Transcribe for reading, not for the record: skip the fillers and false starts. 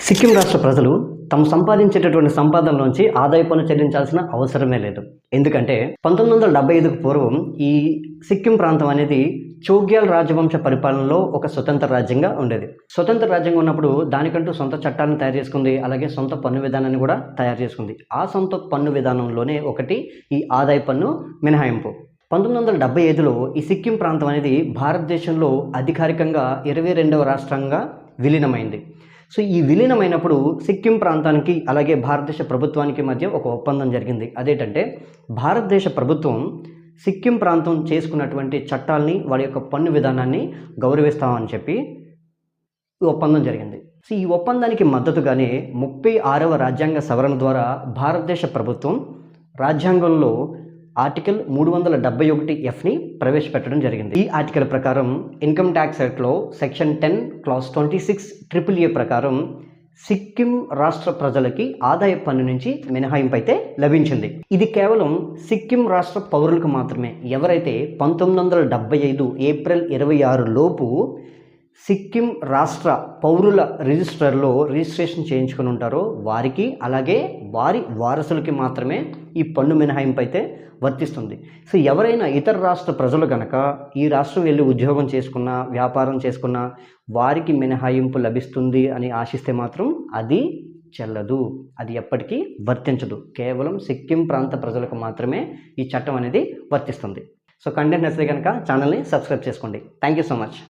సిక్కిం రాష్ట్ర ప్రజలు తాము సంపాదించేటటువంటి సంపాదనలోంచి ఆదాయ పన్ను చెల్లించాల్సిన అవసరమే లేదు. ఎందుకంటే 1975కు పూర్వం ఈ సిక్కిం ప్రాంతం అనేది చోగ్యాల్ రాజవంశ పరిపాలనలో ఒక స్వతంత్ర రాజ్యంగా ఉండేది. స్వతంత్ర రాజ్యంగా ఉన్నప్పుడు దానికంటూ సొంత చట్టాలను తయారు చేసుకుంది, అలాగే సొంత పన్ను విధానాన్ని కూడా తయారు చేసుకుంది. ఆ సొంత పన్ను విధానంలోనే ఒకటి ఈ ఆదాయ పన్ను మినహాయింపు. 1975లో ఈ సిక్కిం ప్రాంతం అనేది భారతదేశంలో అధికారికంగా 22వ రాష్ట్రంగా విలీనమైంది. సో ఈ విలీనమైనప్పుడు సిక్కిం ప్రాంతానికి అలాగే భారతదేశ ప్రభుత్వానికి మధ్య ఒక ఒప్పందం జరిగింది. అదేంటంటే భారతదేశ ప్రభుత్వం సిక్కిం ప్రాంతం చేసుకున్నటువంటి చట్టాలని వారి యొక్క పన్ను విధానాన్ని గౌరవిస్తామని చెప్పి ఈ ఒప్పందం జరిగింది. సో ఈ ఒప్పందానికి మద్దతుగానే 36వ రాజ్యాంగ సవరణ ద్వారా భారతదేశ ప్రభుత్వం రాజ్యాంగంలో ఆర్టికల్ 371Fని ప్రవేశపెట్టడం జరిగింది. ఈ ఆర్టికల్ ప్రకారం ఇన్కమ్ ట్యాక్స్ యాక్ట్లో సెక్షన్ 10 క్లాస్ 26 AAA ప్రకారం సిక్కిం రాష్ట్ర ప్రజలకి ఆదాయ పన్ను నుంచి మినహాయింపు అయితే లభించింది. ఇది కేవలం సిక్కిం రాష్ట్ర పౌరులకు మాత్రమే. ఎవరైతే 1975 ఏప్రిల్ 26 లోపు సిక్కిం రాష్ట్ర పౌరుల రిజిస్టర్లో రిజిస్ట్రేషన్ చేయించుకుని ఉంటారో వారికి, అలాగే వారి వారసులకి మాత్రమే ఈ పన్ను మినహాయింపు అయితే వర్తిస్తుంది. సో ఎవరైనా ఇతర రాష్ట్ర ప్రజలు కనుక ఈ రాష్ట్రం వెళ్ళి ఉద్యోగం చేసుకున్నా, వ్యాపారం చేసుకున్నా వారికి మినహాయింపు లభిస్తుంది అని ఆశిస్తే మాత్రం అది చెల్లదు, అది ఎప్పటికీ వర్తించదు. కేవలం సిక్కిం ప్రాంత ప్రజలకు మాత్రమే ఈ చట్టం అనేది వర్తిస్తుంది. సో కంటెంట్ నచ్చితే కనుక ఛానల్ని సబ్స్క్రైబ్ చేసుకోండి. Thank you so much.